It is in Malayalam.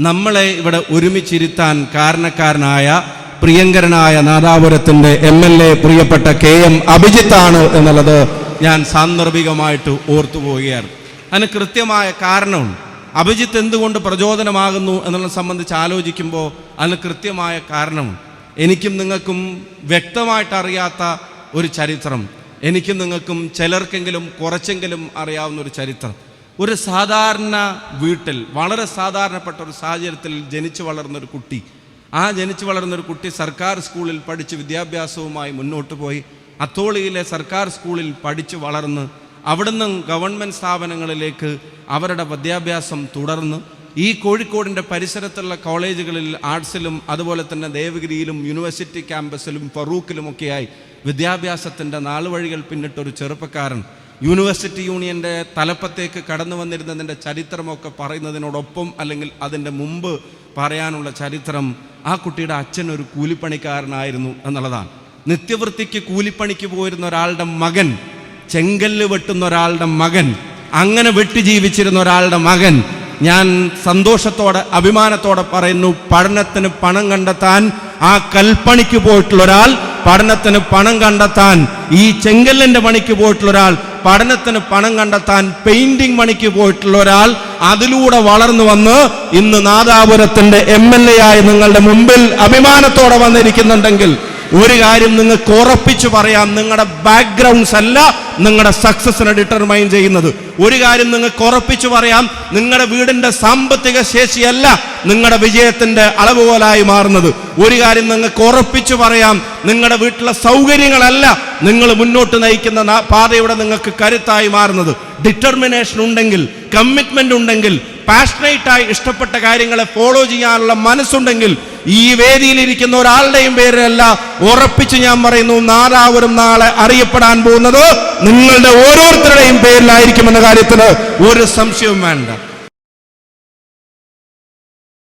നമ്മളെ ഇവിടെ ഒരുമിച്ചിരുത്താൻ കാരണക്കാരനായ പ്രിയങ്കരനായ നാദാപുരത്തിൻ്റെ MLA പ്രിയപ്പെട്ട KM അഭിജിത്താണ് എന്നുള്ളത് ഞാൻ സാന്ദർഭികമായിട്ട് ഓർത്തുപോവുകയാണ്. അതിന് കൃത്യമായ കാരണമുണ്ട്. അഭിജിത്ത് എന്തുകൊണ്ട് പ്രചോദനമാകുന്നു എന്നുള്ളത് സംബന്ധിച്ച് ആലോചിക്കുമ്പോൾ അതിന് കൃത്യമായ കാരണമുണ്ട്. എനിക്കും നിങ്ങൾക്കും വ്യക്തമായിട്ട് അറിയാത്ത ഒരു ചരിത്രം, എനിക്കും നിങ്ങൾക്കും ചിലർക്കെങ്കിലും കുറച്ചെങ്കിലും അറിയാവുന്ന ഒരു ചരിത്രം. ഒരു സാധാരണ വീട്ടിൽ വളരെ സാധാരണപ്പെട്ട ഒരു സാഹചര്യത്തിൽ ജനിച്ചു വളർന്നൊരു കുട്ടി, ജനിച്ചു വളർന്നൊരു കുട്ടി സർക്കാർ സ്കൂളിൽ പഠിച്ച് വിദ്യാഭ്യാസവുമായി മുന്നോട്ട് പോയി. അത്തോളിയിലെ സർക്കാർ സ്കൂളിൽ പഠിച്ചു വളർന്ന് അവിടുന്ന് ഗവൺമെൻറ് സ്ഥാപനങ്ങളിലേക്ക് അവരുടെ വിദ്യാഭ്യാസം തുടർന്ന് ഈ കോഴിക്കോടിൻ്റെ പരിസരത്തുള്ള കോളേജുകളിൽ ആർട്സിലും അതുപോലെ തന്നെ ദേവഗിരിയിലും യൂണിവേഴ്സിറ്റി ക്യാമ്പസിലും ഫറൂഖിലുമൊക്കെയായി വിദ്യാഭ്യാസത്തിൻ്റെ നാളുവഴികൾ പിന്നിട്ടൊരു ചെറുപ്പക്കാരൻ യൂണിവേഴ്സിറ്റി യൂണിയൻ്റെ തലപ്പത്തേക്ക് കടന്നു വന്നിരുന്നതിൻ്റെ ചരിത്രമൊക്കെ പറയുന്നതിനോടൊപ്പം അല്ലെങ്കിൽ അതിൻ്റെ മുമ്പ് പറയാനുള്ള ചരിത്രം, ആ കുട്ടിയുടെ അച്ഛൻ ഒരു കൂലിപ്പണിക്കാരനായിരുന്നു എന്നുള്ളതാണ്. നിത്യവൃത്തിക്ക് കൂലിപ്പണിക്ക് പോയിരുന്ന ഒരാളുടെ മകൻ, ചെങ്കല്ല് വെട്ടുന്ന ഒരാളുടെ മകൻ, അങ്ങനെ വെട്ടി ജീവിച്ചിരുന്ന ഒരാളുടെ മകൻ, ഞാൻ സന്തോഷത്തോടെ അഭിമാനത്തോടെ പറയുന്നു, പഠനത്തിന് പണം കണ്ടെത്താൻ ആ കൽപ്പണിക്ക് പോയിട്ടുള്ള ഒരാൾ, പഠനത്തിന് പണം കണ്ടെത്താൻ ഈ ചെങ്കല്ലിൻ്റെ പണിക്ക് പോയിട്ടുള്ള ഒരാൾ, പഠനത്തിന് പണം കണ്ടെത്താൻ പെയിന്റിംഗ് പണിക്ക് പോയിട്ടുള്ള ഒരാൾ, അതിലൂടെ വളർന്നു വന്ന് ഇന്ന് നാദാപുരത്തിന്റെ MLA ആയി നിങ്ങളുടെ മുമ്പിൽ അഭിമാനത്തോടെ വന്നിരിക്കുന്നുണ്ടെങ്കിൽ ഒരു കാര്യം നിങ്ങൾക്ക് ഉറപ്പിച്ചു പറയാം, നിങ്ങളുടെ ബാക്ക്ഗ്രൗണ്ട്സ് അല്ല നിങ്ങളുടെ സക്സസിനെ ഡിറ്റർമൈൻ ചെയ്യുന്നത്. ഒരു കാര്യം നിങ്ങൾക്ക് ഉറപ്പിച്ചു പറയാം, നിങ്ങളുടെ വീടിന്റെ സാമ്പത്തിക ശേഷിയല്ല നിങ്ങളുടെ വിജയത്തിന്റെ അളവുകോലായി മാറുന്നത്. ഒരു കാര്യം നിങ്ങൾക്ക് ഉറപ്പിച്ചു പറയാം, നിങ്ങളുടെ വീട്ടിലെ സൗകര്യങ്ങളല്ല നിങ്ങൾ മുന്നോട്ട് നയിക്കുന്ന പാതയുടെ നിങ്ങൾക്ക് കരുത്തായി മാറുന്നത്. ഡിറ്റർമിനേഷൻ ഉണ്ടെങ്കിൽ, കമ്മിറ്റ്മെന്റ് ഉണ്ടെങ്കിൽ, പാഷനേറ്റായി ഇഷ്ടപ്പെട്ട കാര്യങ്ങളെ ഫോളോ ചെയ്യാനുള്ള മനസ്സുണ്ടെങ്കിൽ ഈ വേദിയിലിരിക്കുന്ന ഒരാളുടെയും പേരല്ല, ഉറപ്പിച്ച് ഞാൻ പറയുന്നു, നാദാപുരം നാളെ അറിയപ്പെടാൻ പോകുന്നത് നിങ്ങളുടെ ഓരോരുത്തരുടെയും പേരിലായിരിക്കുമെന്ന കാര്യത്തിന് ഒരു സംശയവും വേണ്ട.